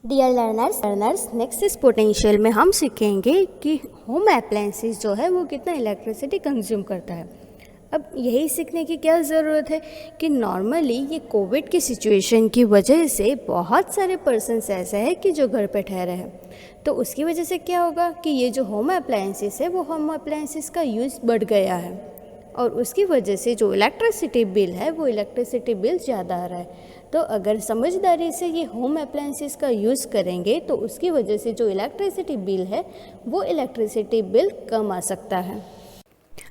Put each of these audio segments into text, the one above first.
Dear learners next इस potential में हम सीखेंगे कि होम अप्लायंसेस जो है वो कितना इलेक्ट्रिसिटी कंज्यूम करता है। अब यही सीखने की क्या ज़रूरत है कि नॉर्मली ये कोविड की सिचुएशन की वजह से बहुत सारे पर्सन्स ऐसे हैं कि जो घर पे ठहरे हैं, तो उसकी वजह से क्या होगा कि ये जो होम अप्लायंसेस है वो होम अप्लायंसेस का यूज़ बढ़ गया है और उसकी वजह से जो इलेक्ट्रिसिटी बिल है वो इलेक्ट्रिसिटी बिल ज़्यादा आ रहा है। तो अगर समझदारी से ये होम अप्लायंसेस का यूज़ करेंगे तो उसकी वजह से जो इलेक्ट्रिसिटी बिल है वो इलेक्ट्रिसिटी बिल कम आ सकता है।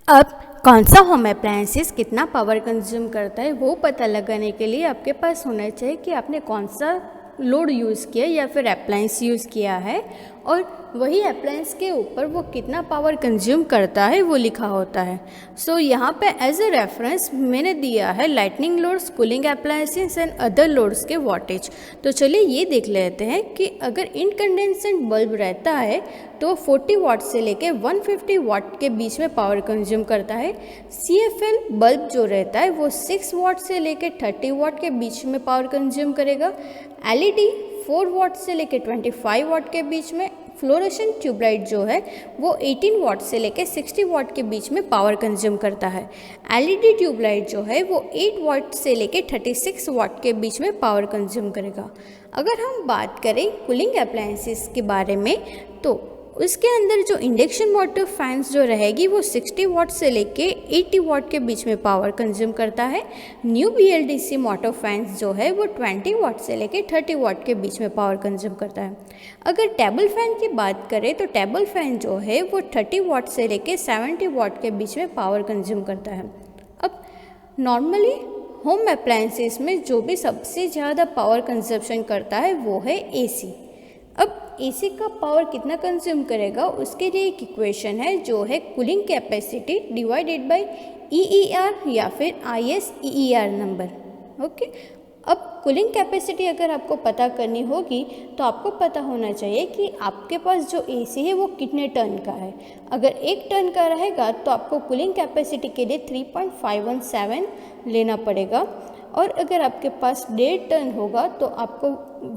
अब कौन सा होम अप्लायंसेस कितना पावर कंज्यूम करता है वो पता लगाने के लिए आपके पास होना चाहिए कि आपने कौन सा लोड यूज़ किया या फिर अप्लायंस यूज़ किया है और वही अप्लायंस के ऊपर वो कितना पावर कंज्यूम करता है वो लिखा होता है। सो यहाँ पे एज ए रेफरेंस मैंने दिया है lightning loads, cooling appliances and other loads के वॉटेज। तो चलिए ये देख लेते हैं कि अगर इनकंडेंसेंट बल्ब रहता है तो 40 वाट से लेके 150 वाट के बीच में पावर कंज्यूम करता है। CFL बल्ब जो रहता है वो 6 वाट से लेके 30 वाट के बीच में पावर कंज्यूम करेगा। LED 4 वाट से लेके 25 वाट के बीच में। फ्लोरेसेंट ट्यूबलाइट जो है वो 18 वाट से लेके 60 वाट के बीच में पावर कंज्यूम करता है। LED ट्यूबलाइट जो है वो 8 वाट से लेके 36 वाट के बीच में पावर कंज्यूम करेगा। अगर हम बात करें कूलिंग अप्लायंसेस के बारे में तो उसके अंदर जो इंडक्शन मोटर फैंस जो रहेगी वो 60 वाट से लेके 80 वाट के बीच में पावर कंज्यूम करता है। न्यू BLDC मोटर फैंस जो है वो 20 वाट से लेके 30 वाट के बीच में पावर कंज्यूम करता है। अगर टेबल फैन की बात करें तो टेबल फैन जो है वो 30 वाट से लेके 70 वाट के बीच में पावर कंज्यूम करता है। अब नॉर्मली होम अप्लायंसेस में जो भी सबसे ज़्यादा पावर कंजप्शन करता है वो है AC। अब AC का पावर कितना कंज्यूम करेगा उसके लिए एक इक्वेशन है जो है cooling capacity divided by EER या फिर ISEER नंबर। ओके, अब कूलिंग कैपेसिटी अगर आपको पता करनी होगी तो आपको पता होना चाहिए कि आपके पास जो AC है वो कितने टन का है। अगर 1 टन का रहेगा तो आपको कूलिंग कैपेसिटी के लिए 3.517 लेना पड़ेगा और अगर आपके पास 1.5 टन होगा तो आपको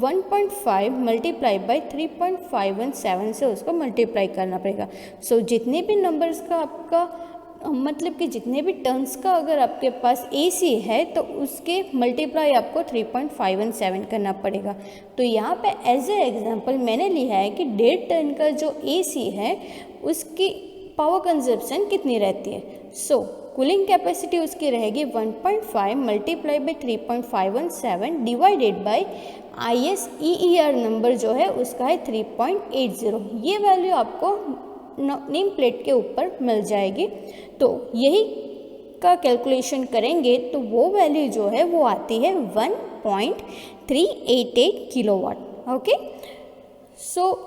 1.5 मल्टीप्लाई बाई 3.517 से उसको मल्टीप्लाई करना पड़ेगा। सो जितने भी नंबर्स का आपका मतलब कि जितने भी टर्न्स का अगर आपके पास AC है तो उसके मल्टीप्लाई आपको 3.517 करना पड़ेगा। तो यहाँ पे एज ए एग्जांपल मैंने लिया है कि 1.5 टन का जो AC है उसकी पावर कंजप्शन कितनी रहती है। सो कूलिंग कैपेसिटी उसकी रहेगी 1.5 multiply by 3.517 divided by ISEER number जो है उसका है 3.80। ये वैल्यू आपको नेम प्लेट के ऊपर मिल जाएगी। तो यही का कैलकुलेशन करेंगे तो वो वैल्यू जो है वो आती है 1.388 किलोवाट। ओके, सो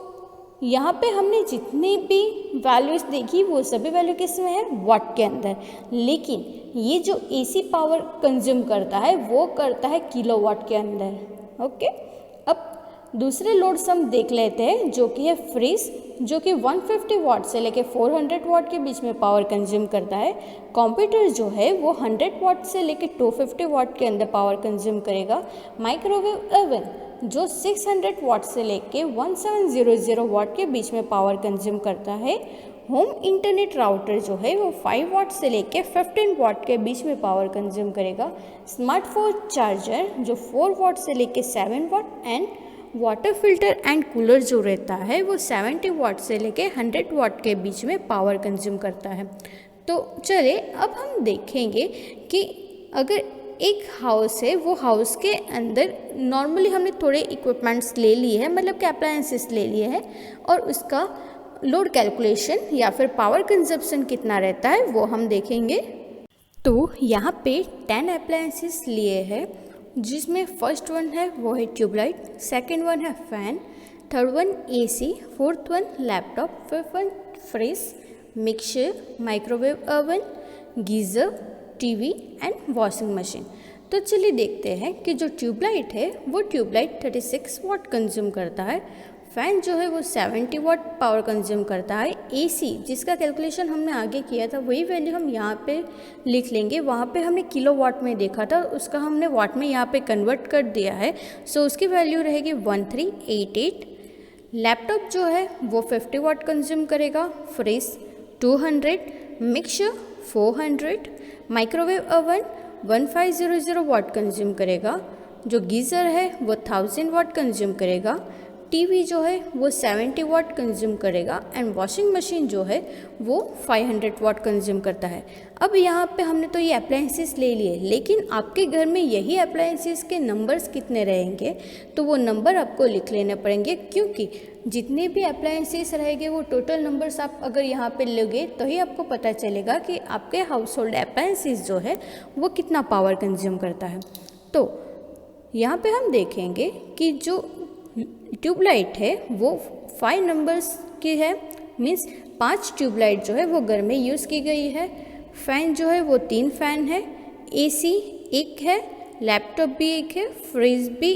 यहाँ पे हमने जितनी भी वैल्यूज़ देखी वो सभी वैल्यू किस में है, वाट के अंदर, लेकिन ये जो AC पावर कंज्यूम करता है वो करता है किलोवाट के अंदर। ओके, अब दूसरे लोड्स हम देख लेते हैं जो कि है फ्रिज जो कि 150 वाट से लेके 400 वाट के बीच में पावर कंज्यूम करता है। कंप्यूटर जो है वो 100 वाट से लेके 250 वाट के अंदर पावर कंज्यूम करेगा। माइक्रोवेव ओवन जो 600 वाट से लेके 1700 वाट के बीच में पावर कंज्यूम करता है। होम इंटरनेट राउटर जो है वो 5 वाट से लेके 15 वाट के बीच में पावर कंज्यूम करेगा। स्मार्टफोन चार्जर जो 4 वाट से लेके 7 watt and water filter and cooler जो रहता है वो 70 वाट से लेके 100 वाट के बीच में पावर कंज्यूम करता है। तो चलिए अब हम देखेंगे कि अगर एक हाउस है वो हाउस के अंदर नॉर्मली हमने थोड़े इक्विपमेंट्स ले लिए हैं, मतलब कि अप्लायंसेस ले लिए हैं और उसका लोड कैलकुलेशन या फिर पावर कंजप्शन कितना रहता है वो हम देखेंगे। तो यहाँ पे 10 अप्लायंसेस लिए हैं जिसमें फर्स्ट वन है वो है ट्यूबलाइट, सेकंड वन है fan, third one AC, fourth one laptop, fifth one fridge, mixer, microwave oven, geyser, TV and washing machine. तो चलिए देखते हैं कि जो ट्यूबलाइट है वो ट्यूबलाइट 36 वाट कंज्यूम करता है। फ़ैन जो है वो 70 वाट पावर कंज्यूम करता है। एसी जिसका कैलकुलेशन हमने आगे किया था वही वैल्यू हम यहाँ पे लिख लेंगे। वहाँ पे हमने किलो वाट में देखा था, उसका हमने वाट में यहाँ पे कन्वर्ट कर दिया है। सो उसकी वैल्यू रहेगी 1388। लैपटॉप जो है वो 50 वाट कंज्यूम करेगा। फ्रिज 200, मिक्सर 400, माइक्रोवेव ओवन 1500 वाट कंज्यूम करेगा। जो गीज़र है वो 1000 वाट कंज्यूम करेगा। टीवी जो है वो 70 वाट कंज्यूम करेगा एंड वॉशिंग मशीन जो है वो 500 वाट कंज्यूम करता है। अब यहाँ पे हमने तो ये अप्लायंसेस ले लिए, लेकिन आपके घर में यही अप्लायंसेस के नंबर्स कितने रहेंगे तो वो नंबर आपको लिख लेने पड़ेंगे, क्योंकि जितने भी अप्लायंसेस रहेंगे वो टोटल नंबर्स आप अगर यहाँ पे लोगे तो ही आपको पता चलेगा कि आपके हाउस होल्ड अप्लायंसेस जो है वो कितना पावर कंज्यूम करता है। तो यहाँ पे हम देखेंगे कि जो ट्यूबलाइट है वो 5 नंबर्स की है, मीन्स 5 ट्यूबलाइट जो है वो घर में यूज़ की गई है। फ़ैन जो है वो 3 फ़ैन है, एसी 1 है, लैपटॉप भी 1 है, फ्रिज भी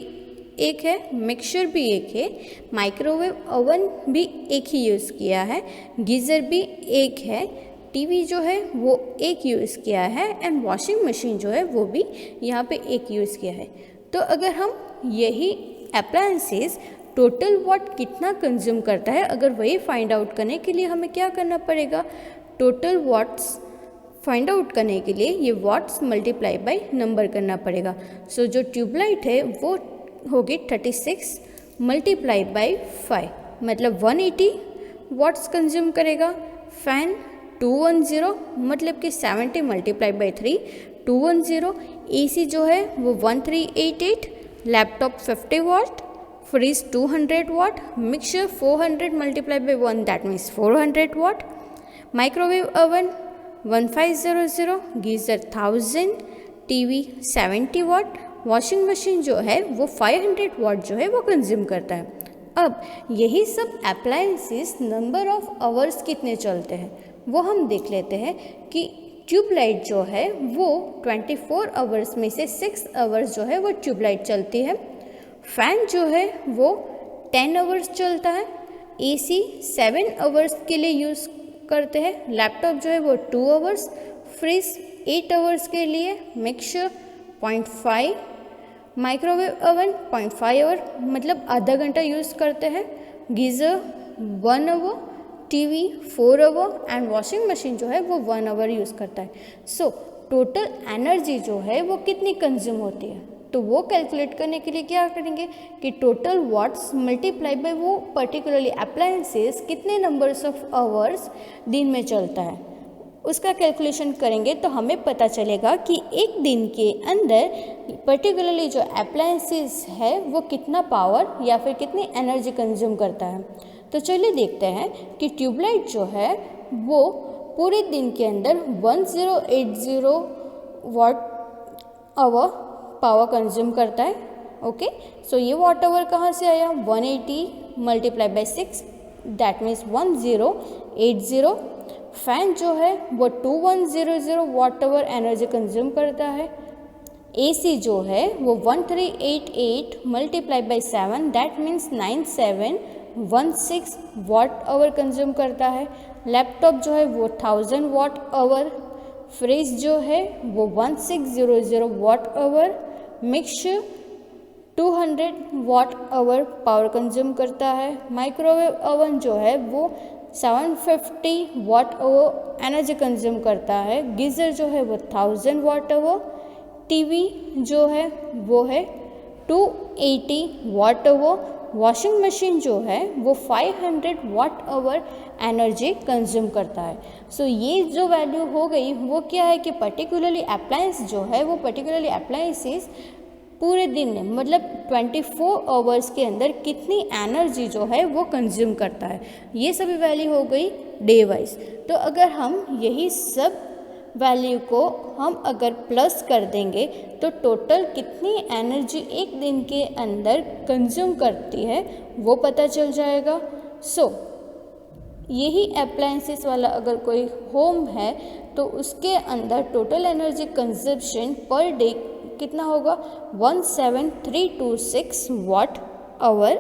1 है, मिक्सर भी 1 है, माइक्रोवेव ओवन भी 1 ही यूज़ किया है, गीज़र भी 1 है, टीवी जो है वो 1 यूज़ किया है एंड वॉशिंग मशीन जो है वो भी यहाँ पे 1 यूज़ किया है। तो अगर हम यही अप्लायंसेस टोटल वाट कितना कंज्यूम करता है, अगर वही फाइंड आउट करने के लिए हमें क्या करना पड़ेगा, टोटल वाट्स फाइंड आउट करने के लिए ये वाट्स मल्टीप्लाई बाय नंबर करना पड़ेगा। सो जो ट्यूबलाइट है वो होगी 36 मल्टीप्लाई बाय 5, मतलब 180 वाट्स कंज्यूम करेगा। फ़ैन 210 मतलब कि 70 मल्टीप्लाई बाय 3 210। एसी जो है वो 1388, laptop 50 watt, fridge 200 watt, mixer 400 multiply by 1 that means 400 watt, microwave oven 1500, geyser 1000, TV 70 watt, washing machine जो है वो 500 वाट जो है वो कंज्यूम करता है। अब यही सब अप्लायंसेस नंबर ऑफ आवर्स कितने चलते हैं वो हम देख लेते हैं कि ट्यूबलाइट जो है वो 24 आवर्स में से 6 आवर्स जो है वो ट्यूबलाइट चलती है। फ़ैन जो है वो 10 आवर्स चलता है, एसी 7 आवर्स के लिए यूज़ करते हैं, लैपटॉप जो है वो 2 आवर्स, फ्रिज 8 आवर्स के लिए, मिक्सर 0.5, माइक्रोवेव ओवन 0.5 आवर मतलब आधा घंटा यूज़ करते हैं, geyser 1 hour, TV 4 hour and washing machine जो है वो 1 आवर यूज़ करता है। सो टोटल एनर्जी जो है वो कितनी कंज्यूम होती है, तो वो कैलकुलेट करने के लिए क्या करेंगे कि टोटल वाट्स मल्टीप्लाई बाय वो पर्टिकुलरली अप्लायंसेस कितने नंबर्स ऑफ आवर्स दिन में चलता है उसका कैलकुलेशन करेंगे तो हमें पता चलेगा कि एक दिन के अंदर पर्टिकुलरली जो अप्लायंसेस है वो कितना पावर या फिर कितनी एनर्जी कंज्यूम करता है। तो चलिए देखते हैं कि ट्यूबलाइट जो है वो पूरे दिन के अंदर 1080 वाट आवर पावर कंज्यूम करता है। ओके, सो ये वाट आवर कहाँ से आया, 180 multiply by 6 that means 1080। Fan जो है वो 2100 वाट आवर एनर्जी कंज्यूम करता है। एसी जो है वो 1388 multiply by 7 that means 9716 watt hour consume करता है। लैपटॉप जो है वो 1000 वाट आवर, फ्रिज जो है वो 1600 watt hour, mixer 200 watt hour power consume करता है। माइक्रोवेव ओवन जो है वो 750 वाट आवर एनर्जी कंज्यूम करता है। गीज़र जो है वो 1000 वाट आवर, टीवी जो है वो है 280 वाट आवर, वॉशिंग मशीन जो है वो 500 वाट आवर एनर्जी कंज्यूम करता है। सो ये जो वैल्यू हो गई वो क्या है कि पर्टिकुलरली अप्लायंस जो है वो पर्टिकुलरली अप्लायंसेस पूरे दिन में मतलब 24 आवर्स के अंदर कितनी एनर्जी जो है वो कंज्यूम करता है, ये सभी वैल्यू हो गई डे वाइज। तो अगर हम यही सब वैल्यू को हम अगर प्लस कर देंगे तो टोटल कितनी एनर्जी एक दिन के अंदर कंज्यूम करती है वो पता चल जाएगा। सो यही अप्लायंसेस वाला अगर कोई होम है तो उसके अंदर total energy consumption per day कितना होगा, 17326 वाट आवर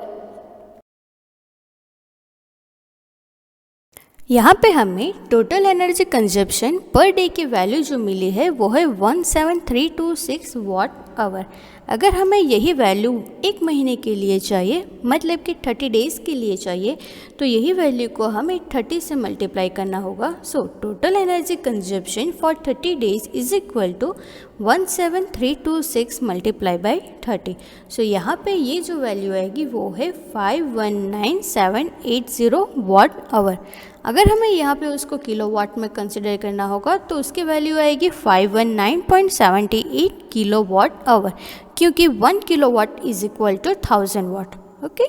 यहाँ पे हमें total energy consumption per day की वैल्यू जो मिली है वो है 17326 वाट आवर। अगर हमें यही वैल्यू एक महीने के लिए चाहिए, मतलब कि 30 डेज़ के लिए चाहिए, तो यही वैल्यू को हमें 30 से मल्टीप्लाई करना होगा। So total energy consumption for 30 days is equal to 17326 multiply by 30। So यहाँ पे ये जो वैल्यू आएगी वो है 519780 वाट आवर। अगर हमें यहाँ पे उसको किलोवाट में कंसिडर करना होगा तो उसकी वैल्यू आएगी 519.78 किलोवाट आवर, क्योंकि 1 kilowatt is equal to 1000 watt. Okay,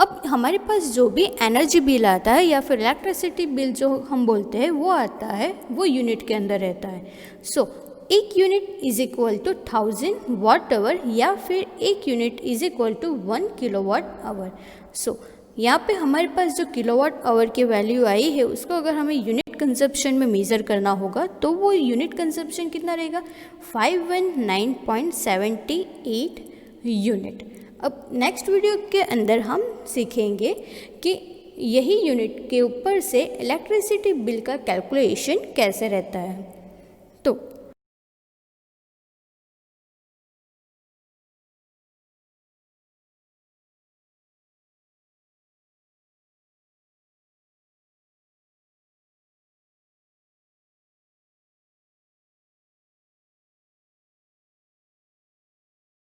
अब हमारे पास जो भी एनर्जी बिल आता है या फिर इलेक्ट्रिसिटी बिल जो हम बोलते हैं वो आता है, वो यूनिट के अंदर रहता है। सो एक unit is equal to 1000 watt hour या फिर एक unit is equal to 1 kilowatt hour. So यहाँ पे हमारे पास जो किलोवाट आवर की वैल्यू आई है उसको अगर हमें यूनिट कंजप्शन में मेज़र करना होगा तो वो यूनिट कंजप्शन कितना रहेगा, 519.78 यूनिट। अब नेक्स्ट वीडियो के अंदर हम सीखेंगे कि यही यूनिट के ऊपर से इलेक्ट्रिसिटी बिल का कैलकुलेशन कैसे रहता है। तो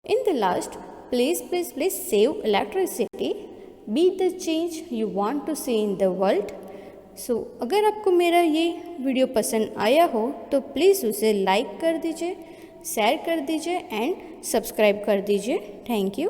in the last, please save electricity, be the change you want to see in the world. सो अगर आपको मेरा ये वीडियो पसंद आया हो तो प्लीज़ उसे लाइक कर दीजिए, शेयर कर दीजिए एंड सब्सक्राइब कर दीजिए। Thank you.